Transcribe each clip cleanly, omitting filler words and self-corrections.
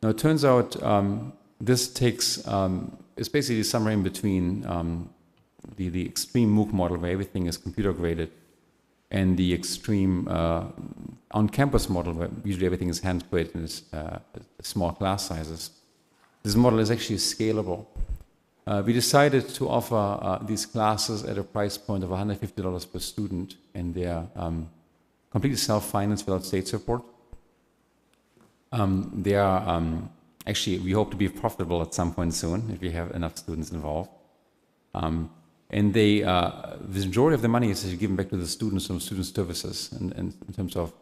Now it turns out this takes, it's basically somewhere in between the extreme MOOC model where everything is computer graded and the extreme on-campus model where usually everything is hand-graded in small class sizes. This model is actually scalable. We decided to offer these classes at a price point of $150 per student, and they're completely self-financed without state support. They are actually, we hope to be profitable at some point soon if we have enough students involved. And they, the majority of the money is given back to the students from student services, and in terms of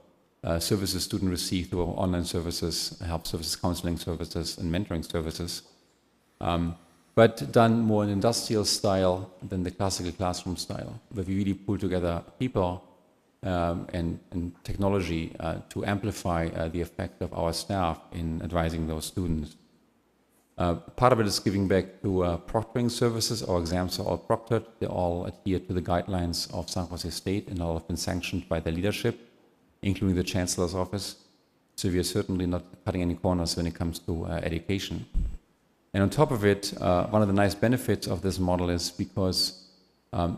services students receive through online services, help services, counseling services, and mentoring services. But done more in industrial style than the classical classroom style, where we really pull together people and technology to amplify the effect of our staff in advising those students. Part of it is giving back to proctoring services. Our exams are all proctored. They all adhere to the guidelines of San Jose State and all have been sanctioned by the leadership, including the Chancellor's office. So we are certainly not cutting any corners when it comes to education. And on top of it, one of the nice benefits of this model is because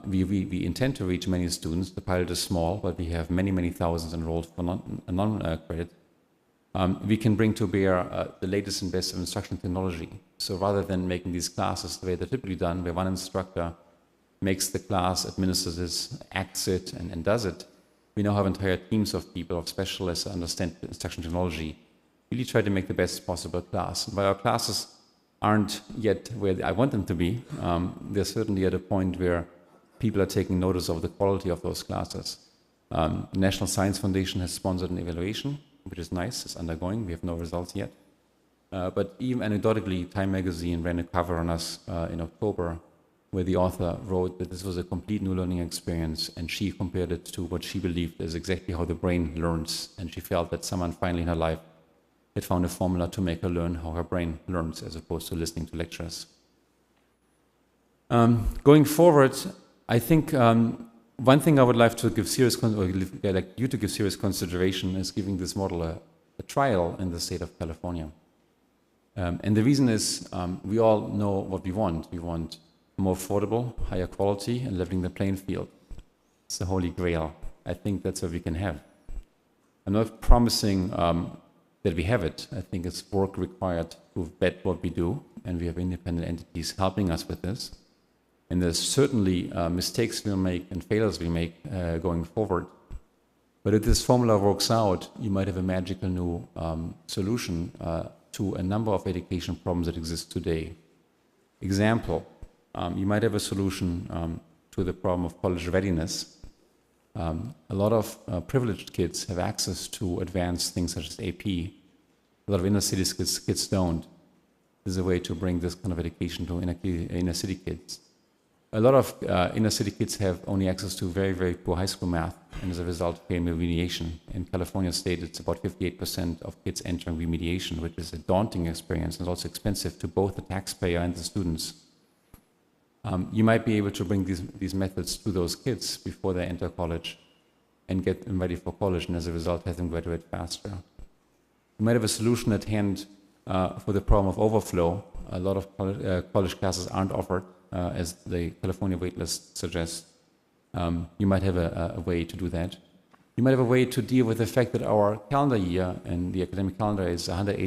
we intend to reach many students. The pilot is small, but we have many, many thousands enrolled for non-credit. We can bring to bear the latest and best of instruction technology. So rather than making these classes the way they're typically done, where one instructor makes the class, administers it, acts it, and does it, we now have entire teams of people, of specialists that understand instruction technology, really try to make the best possible class. And while our classes aren't yet where I want them to be, they're certainly at a point where people are taking notice of the quality of those classes. The National Science Foundation has sponsored an evaluation, which is nice. It's undergoing. We have no results yet. But even anecdotally, Time Magazine ran a cover on us in October, where the author wrote that this was a complete new learning experience, and she compared it to what she believed is exactly how the brain learns. And she felt that someone finally in her life had found a formula to make her learn how her brain learns, as opposed to listening to lectures. Going forward, I think one thing I would like to give serious, like you to give serious consideration is giving this model a trial in the state of California. And the reason is we all know what we want. We want more affordable, higher quality, and leveling the playing field. It's the holy grail. I think that's what we can have. I'm not promising that we have it. I think it's work required to vet what we do, and we have independent entities helping us with this. And there's certainly mistakes we'll make and failures we make going forward. But if this formula works out, you might have a magical new solution to a number of education problems that exist today. Example, you might have a solution to the problem of college readiness. A lot of privileged kids have access to advanced things such as AP. A lot of inner city kids don't. There's a way to bring this kind of education to inner city kids. A lot of inner city kids have only access to very, very poor high school math, and as a result, fail remediation. In California State, it's about 58% of kids entering remediation, which is a daunting experience and also expensive to both the taxpayer and the students. You might be able to bring these methods to those kids before they enter college and get them ready for college, and as a result, have them graduate faster. You might have a solution at hand for the problem of overflow. A lot of college classes aren't offered, as the California waitlist suggests. You might have a way to do that. You might have a way to deal with the fact that our calendar year and the academic calendar is 180